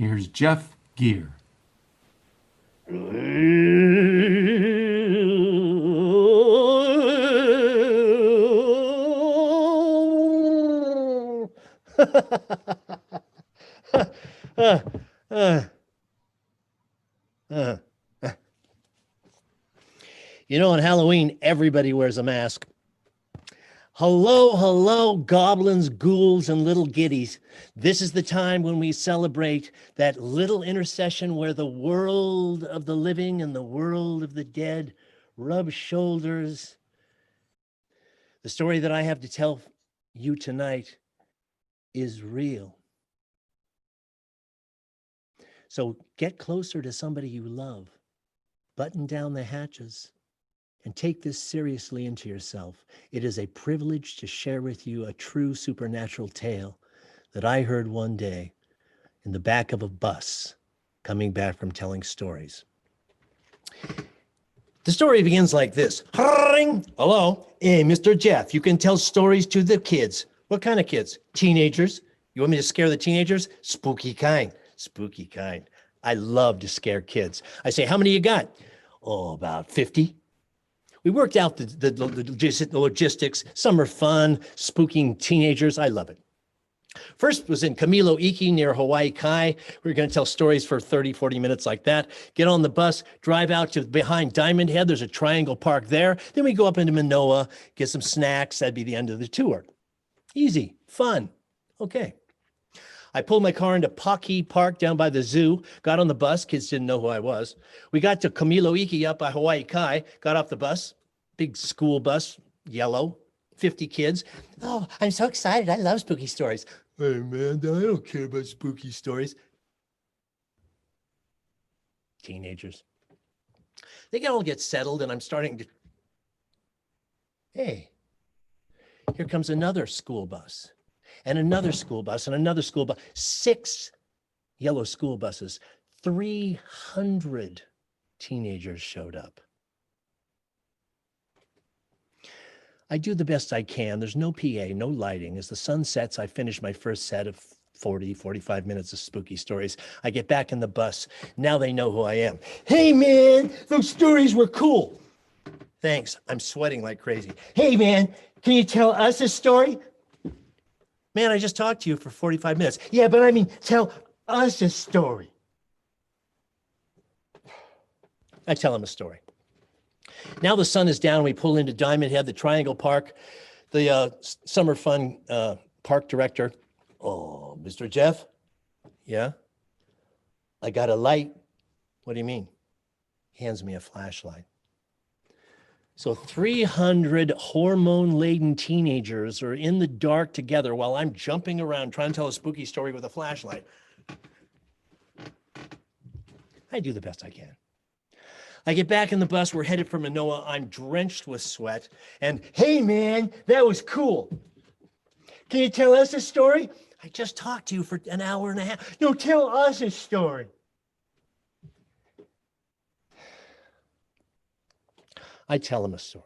Here's Jeff Gear. uh, uh, uh. You know, on Halloween, everybody wears a mask. Hello, hello, goblins, ghouls, and little giddies. This is the time when we celebrate that little intercession where the world of the living and the world of the dead rub shoulders. The story that I have to tell you tonight is real. So get closer to somebody you love, button down the hatches, and take this seriously into yourself. It is a privilege to share with you a true supernatural tale that I heard one day in the back of a bus coming back from telling stories. The story begins like this. Hello, hey, Mr. Jeff, you can tell stories to the kids. What kind of kids? Teenagers. You want me to scare the teenagers? Spooky kind. Spooky kind. I love to scare kids. I say, how many you got? Oh, about 50. We worked out the logistics. Some are fun, spooking teenagers. I love it. First was in Kamilo Iki near Hawaii Kai. We were going to tell stories for 30, 40 minutes like that. Get on the bus, drive out to behind Diamond Head. There's a triangle park there. Then we go up into Manoa, get some snacks. That'd be the end of the tour. Easy, fun. Okay. I pulled my car into Paki Park down by the zoo, got on the bus. Kids didn't know who I was. We got to Kamilo Iki up by Hawaii Kai, got off the bus, big school bus, yellow, 50 kids. Oh, I'm so excited. I love spooky stories. Hey, man, I don't care about spooky stories. Teenagers. They all get settled, and I'm starting to... Hey, here comes another school bus. And another school bus, and another school bus, 6 yellow school buses, 300 teenagers showed up. I do the best I can. There's no PA, no lighting. As the sun sets, I finish my first set of 40, 45 minutes of spooky stories. I get back in the bus. Now they know who I am. Hey, man, those stories were cool. Thanks. I'm sweating like crazy. Hey, man, can you tell us a story? Man, I just talked to you for 45 minutes. Yeah, but I mean, tell us a story. I tell him a story. Now the sun is down. We pull into Diamond Head, the Triangle Park. The summer fun park director. Oh, Mr. Jeff? Yeah? I got a light. What do you mean? He hands me a flashlight. So 300 hormone-laden teenagers are in the dark together while I'm jumping around trying to tell a spooky story with a flashlight. I do the best I can. I get back in the bus. We're headed for Manoa. I'm drenched with sweat. And, hey, man, that was cool. Can you tell us a story? I just talked to you for an hour and a half. No, tell us a story. I tell him a story.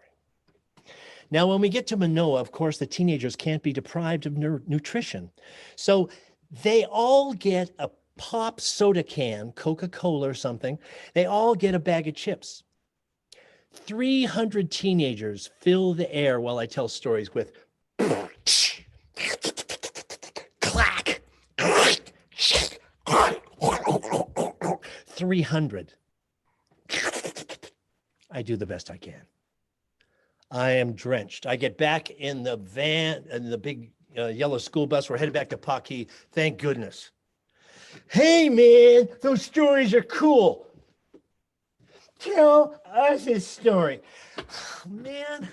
Now, when we get to Manoa, of course, the teenagers can't be deprived of nutrition. So they all get a pop soda can, Coca-Cola or something. They all get a bag of chips. 300 teenagers fill the air while I tell stories with clack. 300. I do the best I can. I am drenched. I get back in the van, in the big yellow school bus. We're headed back to Paki. Thank goodness. Hey, man, those stories are cool. Tell us a story. Man,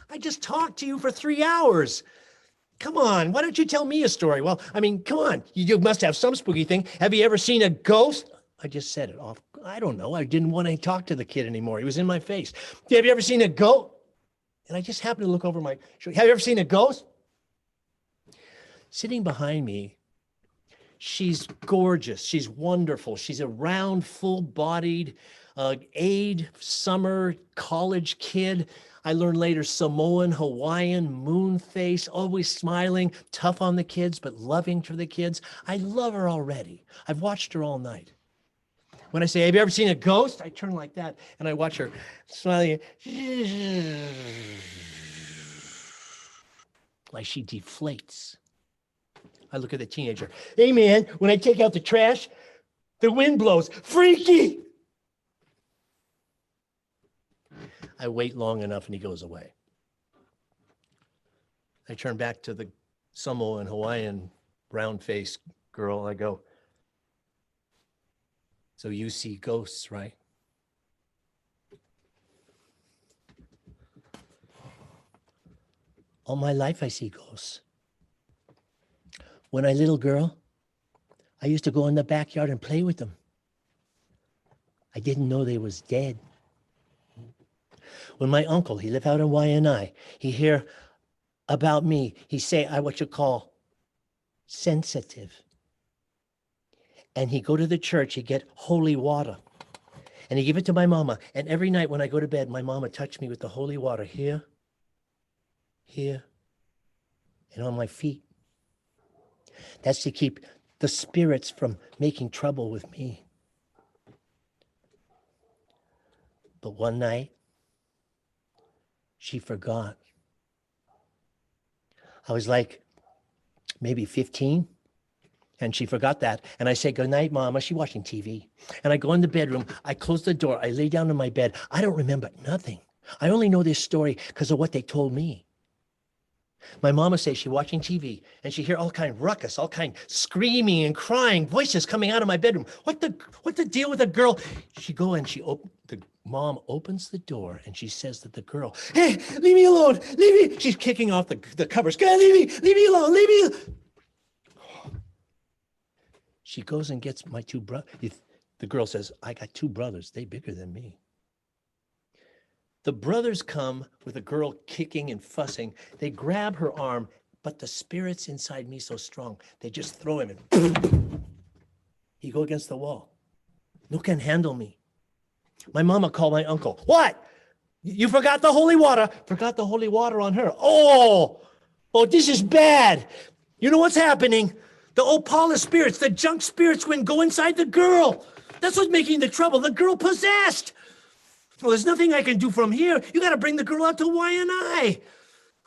I just talked to you for 3 hours. Come on, why don't you tell me a story? Well, I mean, come on. You must have some spooky thing. Have you ever seen a ghost? I just said it off. I don't know. I didn't want to talk to the kid anymore. He was in my face. Have you ever seen a ghost? And I just happened to look over my shoulder. Have you ever seen a ghost? Sitting behind me She's gorgeous. She's wonderful. She's a round, full-bodied, aide, summer college kid. I learned later Samoan, Hawaiian, moon face, always smiling, tough on the kids, but loving for the kids. I love her already. I've watched her all night. When I say, have you ever seen a ghost? I turn like that and I watch her smiling. Like she deflates. I look at the teenager. Hey man, when I take out the trash, the wind blows. Freaky! I wait long enough and he goes away. I turn back to the Samoan, Hawaiian, round-faced girl. I go, so you see ghosts, right? All my life I see ghosts. When I was a little girl, I used to go in the backyard and play with them. I didn't know they was dead. When my uncle, he lived out in Waianae, he hear about me, he say I what you call sensitive. And he go to the church, he get holy water. And he give it to my mama. And every night when I go to bed, my mama touch me with the holy water here, here, and on my feet. That's to keep the spirits from making trouble with me. But one night, she forgot. I was like maybe 15. And she forgot that. And I say, good night, Mama. She's watching TV. And I go in the bedroom. I close the door. I lay down in my bed. I don't remember nothing. I only know this story because of what they told me. My mama says she's watching TV and she hear all kind of ruckus, all kind of screaming and crying, voices coming out of my bedroom. What the deal with the girl? She go and the mom opens the door and she says to the girl, hey, leave me alone. Leave me. She's kicking off the covers. Leave me alone. Leave me alone. She goes and gets my two brothers. The girl says, I got two brothers. They bigger than me. The brothers come with a girl kicking and fussing. They grab her arm, but the spirit's inside me so strong, they just throw him and he go against the wall. No can handle me. My mama called my uncle. What? You forgot the holy water? Forgot the holy water on her. Oh, this is bad. You know what's happening? The Opala spirits, the junk spirits when go inside the girl. That's what's making the trouble. The girl possessed. Well, there's nothing I can do from here. You got to bring the girl out to Waianae.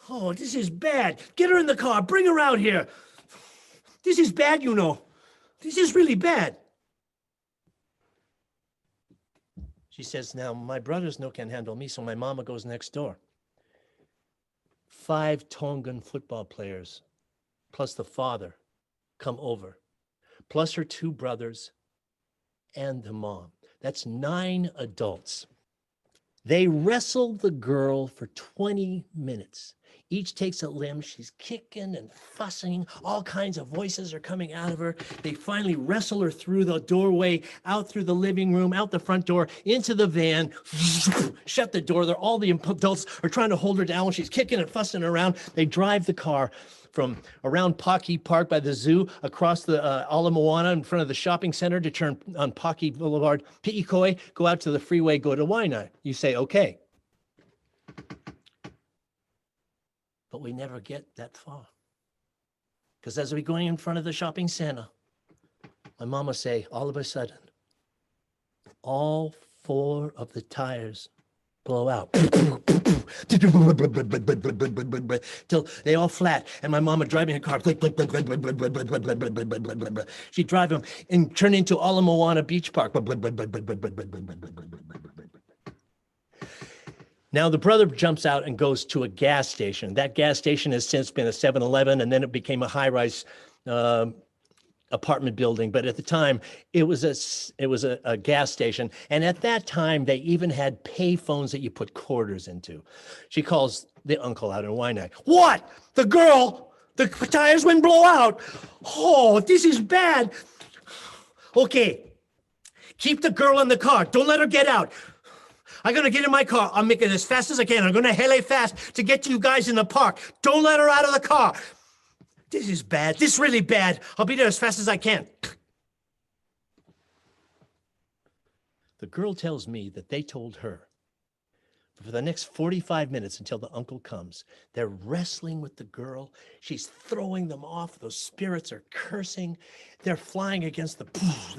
Oh, this is bad. Get her in the car. Bring her out here. This is bad, you know. This is really bad. She says, now, my brothers no can handle me, so my mama goes next door. 5 Tongan football players, plus the father, come over, plus her 2 brothers and the mom. That's 9 adults. They wrestled the girl for 20 minutes. Each takes a limb. She's kicking and fussing. All kinds of voices are coming out of her. They finally wrestle her through the doorway, out through the living room, out the front door, into the van, shut the door. All the adults are trying to hold her down. She's kicking and fussing around. They drive the car from around Paki Park by the zoo, across the Ala Moana in front of the shopping center to turn on Paki Boulevard, Pi'ikoi, go out to the freeway, go to Waianae. You say, okay. But we never get that far. Because as we're going in front of the shopping center, my mama say, all of a sudden, all 4 of the tires blow out. Till they all flat, and my mama driving her car. She drive them and turn into Ala Moana Beach Park. Now the brother jumps out and goes to a gas station. That gas station has since been a 7-Eleven, and then it became a high-rise apartment building. But at the time, it was a gas station. And at that time, they even had pay phones that you put quarters into. She calls the uncle out in Waianae. What? The girl? The tires wouldn't blow out? Oh, this is bad. Okay, keep the girl in the car. Don't let her get out. I'm going to get in my car. I'll make it as fast as I can. I'm going to hele fast to get to you guys in the park. Don't let her out of the car. This is bad. This is really bad. I'll be there as fast as I can. The girl tells me that they told her for the next 45 minutes until the uncle comes, they're wrestling with the girl. She's throwing them off. Those spirits are cursing. They're flying against the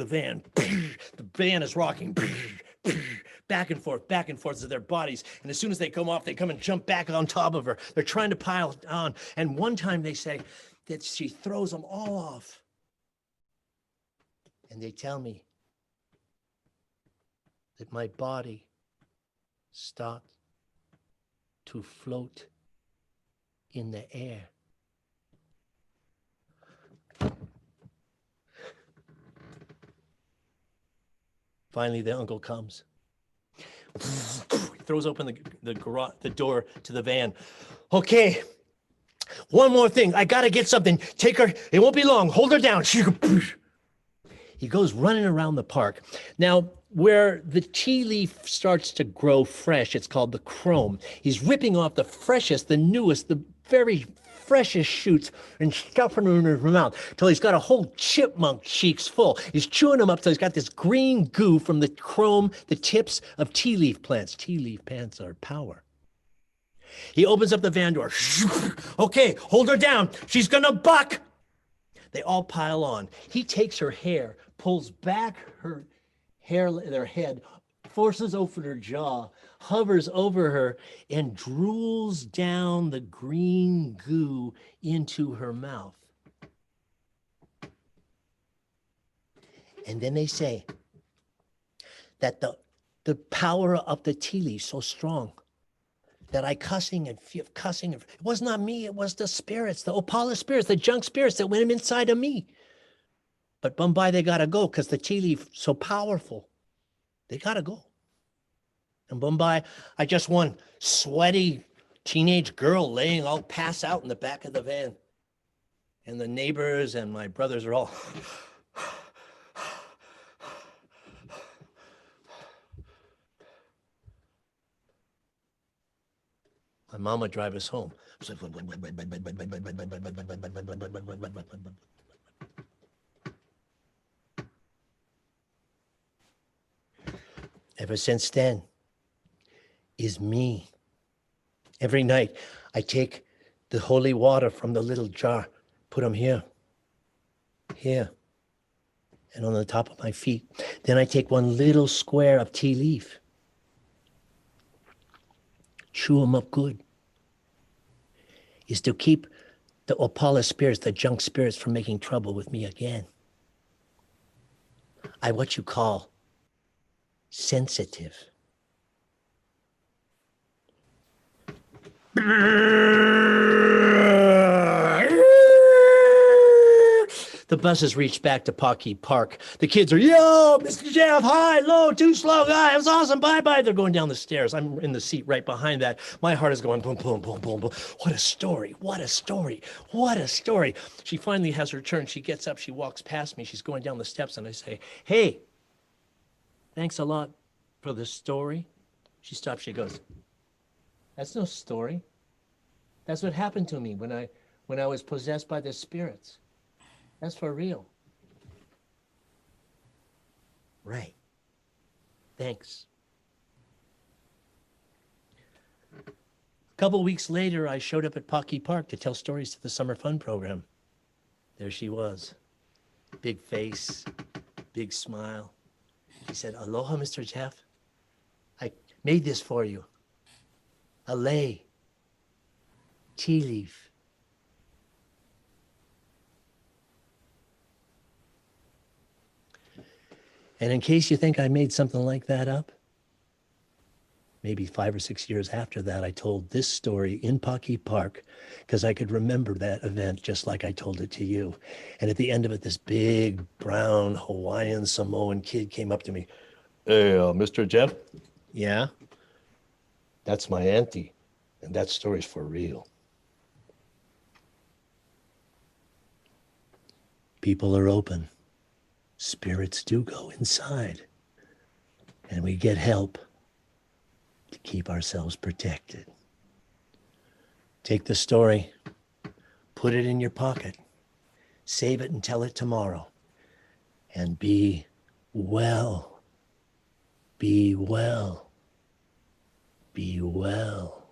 van. The van is rocking back and forth to their bodies. And as soon as they come off, they come and jump back on top of her. They're trying to pile on. And one time they say that she throws them all off. And they tell me that my body stopped to float in the air. Finally, the uncle comes. He throws open the door to the van. Okay, one more thing. I gotta get something. Take her. It won't be long. Hold her down. He goes running around the park. Now, where the tea leaf starts to grow fresh, it's called the chrome. He's ripping off the freshest, the newest, the very freshest shoots and stuffing them in his mouth till he's got a whole chipmunk cheeks full. He's chewing them up till he's got this green goo from the chrome, the tips of tea leaf plants. Tea leaf plants are power. He opens up the van door. Okay, hold her down. She's gonna buck. They all pile on. He takes her hair, pulls back her hair, their head, forces open her jaw, hovers over her, and drools down the green goo into her mouth. And then they say that the power of the tea leaf so strong that I cussing. It was not me, it was the spirits, the Opala spirits, the junk spirits that went inside of me. But Bombay, they gotta go because the tea leaf so powerful. They gotta go. And Bombay, I just one sweaty teenage girl laying all pass out in the back of the van. And the neighbors and my brothers are all my mom would drive us home. Ever since then is me. Every night I take the holy water from the little jar, put them here, and on the top of my feet. Then I take one little square of tea leaf, chew them up good, is to keep the Opala spirits, the junk spirits, from making trouble with me again. I what you call sensitive. The buses reached back to Pocky Park. The kids are, yo, Mr. Jeff, high, low, too slow, guy, it was awesome, bye-bye. They're going down the stairs. I'm in the seat right behind that. My heart is going boom, boom, boom, boom, boom. What a story, what a story, what a story. She finally has her turn. She gets up, she walks past me. She's going down the steps, and I say, hey, thanks a lot for the story. She stops, she goes, that's no story. That's what happened to me when I was possessed by the spirits. That's for real. Right. Thanks. A couple weeks later, I showed up at Pocky Park to tell stories to the summer fun program. There she was. Big face, big smile. She said, aloha, Mr. Jeff. I made this for you. A lei. Tea leaf. And in case you think I made something like that up, maybe 5 or 6 years after that, I told this story in Pocky Park because I could remember that event just like I told it to you. And at the end of it, this big, brown, Hawaiian Samoan kid came up to me. Hey, Mr. Jeff? Yeah? That's my auntie, and that story's for real. People are open. Spirits do go inside, and we get help to keep ourselves protected. Take the story, put it in your pocket, Save it and tell it tomorrow. And be well. Be well. Be well.